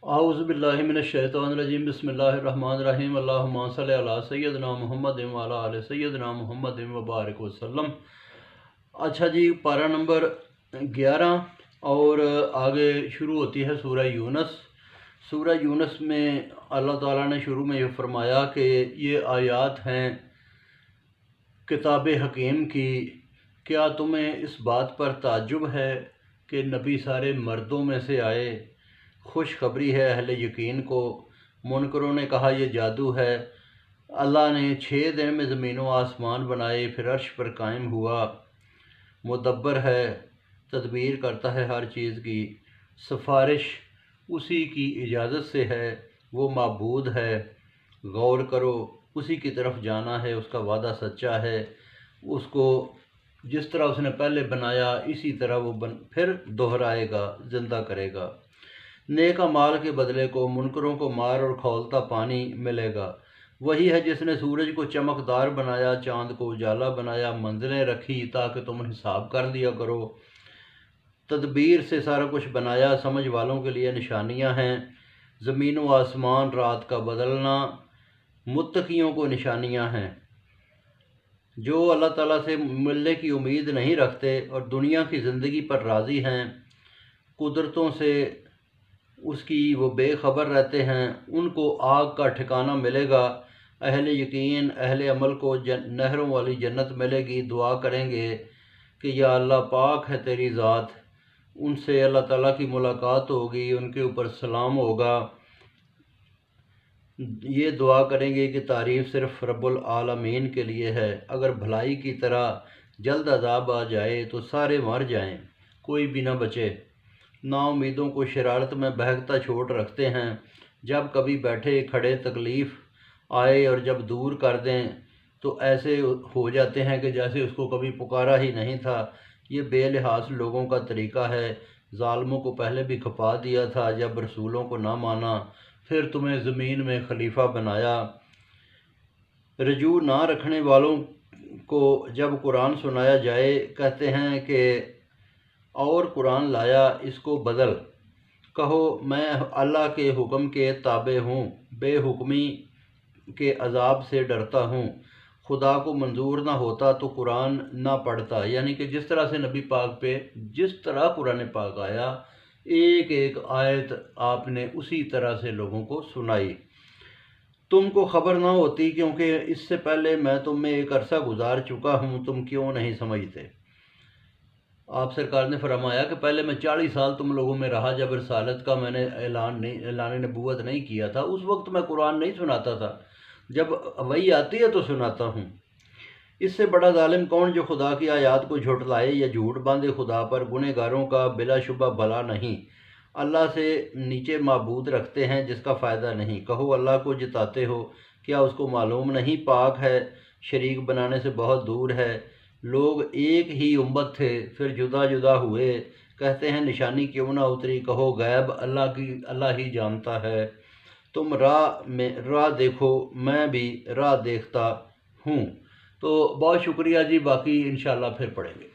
اعوذ باللہ من الشیطان الرجیم بسم اللہ الرحمن الرحیم اللہم صلی علی سیدنا محمد وعلی آل سیدنا محمد وبارک وسلم۔ اچھا جی، پارہ نمبر 11 اور آگے شروع ہوتی ہے سورہ یونس۔ سورہ یونس میں اللہ تعالیٰ نے شروع میں یہ فرمایا کہ یہ آیات ہیں کتاب حکیم کی، کیا تمہیں اس بات پر تعجب ہے کہ نبی سارے مردوں میں سے آئے؟ خوشخبری ہے اہل یقین کو۔ منکروں نے کہا یہ جادو ہے۔ اللہ نے 6 دن میں زمین و آسمان بنائے، پھر عرش پر قائم ہوا۔ مدبر ہے، تدبیر کرتا ہے ہر چیز کی، سفارش اسی کی اجازت سے ہے، وہ معبود ہے۔ غور کرو، اسی کی طرف جانا ہے، اس کا وعدہ سچا ہے، اس کو جس طرح اس نے پہلے بنایا اسی طرح وہ پھر دہرائے گا، زندہ کرے گا۔ نیک اعمال کے بدلے کو منکروں کو مار اور کھولتا پانی ملے گا۔ وہی ہے جس نے سورج کو چمکدار بنایا، چاند کو اجالا بنایا، منزلیں رکھی تاکہ تم حساب کر لیا کرو۔ تدبیر سے سارا کچھ بنایا، سمجھ والوں کے لیے نشانیاں ہیں۔ زمین و آسمان، رات کا بدلنا متقیوں کو نشانیاں ہیں۔ جو اللہ تعالیٰ سے ملنے کی امید نہیں رکھتے اور دنیا کی زندگی پر راضی ہیں، قدرتوں سے اس کی وہ بے خبر رہتے ہیں، ان کو آگ کا ٹھکانہ ملے گا۔ اہل یقین، اہل عمل کو نہروں والی جنت ملے گی۔ دعا کریں گے کہ یا اللہ پاک ہے تیری ذات، ان سے اللہ تعالیٰ کی ملاقات ہوگی، ان کے اوپر سلام ہوگا۔ یہ دعا کریں گے کہ تعریف صرف رب العالمین کے لیے ہے۔ اگر بھلائی کی طرح جلد عذاب آ جائے تو سارے مر جائیں، کوئی بھی نہ بچے۔ نا امیدوں کو شرارت میں بہکتا چھوڑ رکھتے ہیں، جب کبھی بیٹھے کھڑے تکلیف آئے اور جب دور کر دیں تو ایسے ہو جاتے ہیں کہ جیسے اس کو کبھی پکارا ہی نہیں تھا۔ یہ بے لحاظ لوگوں کا طریقہ ہے۔ ظالموں کو پہلے بھی کھپا دیا تھا، جب رسولوں کو نہ مانا پھر تمہیں زمین میں خلیفہ بنایا۔ رجوع نہ رکھنے والوں کو جب قرآن سنایا جائے کہتے ہیں کہ اور قرآن لایا، اس کو بدل۔ کہو میں اللہ کے حکم کے تابع ہوں، بے حکمی کے عذاب سے ڈرتا ہوں۔ خدا کو منظور نہ ہوتا تو قرآن نہ پڑھتا، یعنی کہ جس طرح سے نبی پاک پہ جس طرح قرآن پاک آیا، ایک ایک آیت آپ نے اسی طرح سے لوگوں کو سنائی۔ تم کو خبر نہ ہوتی کیونکہ اس سے پہلے میں تم میں ایک عرصہ گزار چکا ہوں، تم کیوں نہیں سمجھتے؟ آپ سرکار نے فرمایا کہ پہلے میں 40 سال تم لوگوں میں رہا، جب رسالت کا میں نے اعلان نبوت نہیں کیا تھا، اس وقت میں قرآن نہیں سناتا تھا، جب وحی آتی ہے تو سناتا ہوں۔ اس سے بڑا ظالم کون جو خدا کی آیات کو جھٹلائے یا جھوٹ باندھے خدا پر؟ گنہگاروں کا بلا شبہ بھلا نہیں۔ اللہ سے نیچے معبود رکھتے ہیں جس کا فائدہ نہیں۔ کہو اللہ کو جتاتے ہو، کیا اس کو معلوم نہیں؟ پاک ہے، شریک بنانے سے بہت دور ہے۔ لوگ ایک ہی امت تھے، پھر جدا جدا ہوئے، کہتے ہیں نشانی کیوں نہ اتری؟ کہو غیب اللہ ہی جانتا ہے۔ تم راہ دیکھو، میں بھی راہ دیکھتا ہوں۔ تو بہت شکریہ جی، باقی انشاءاللہ پھر پڑھیں گے۔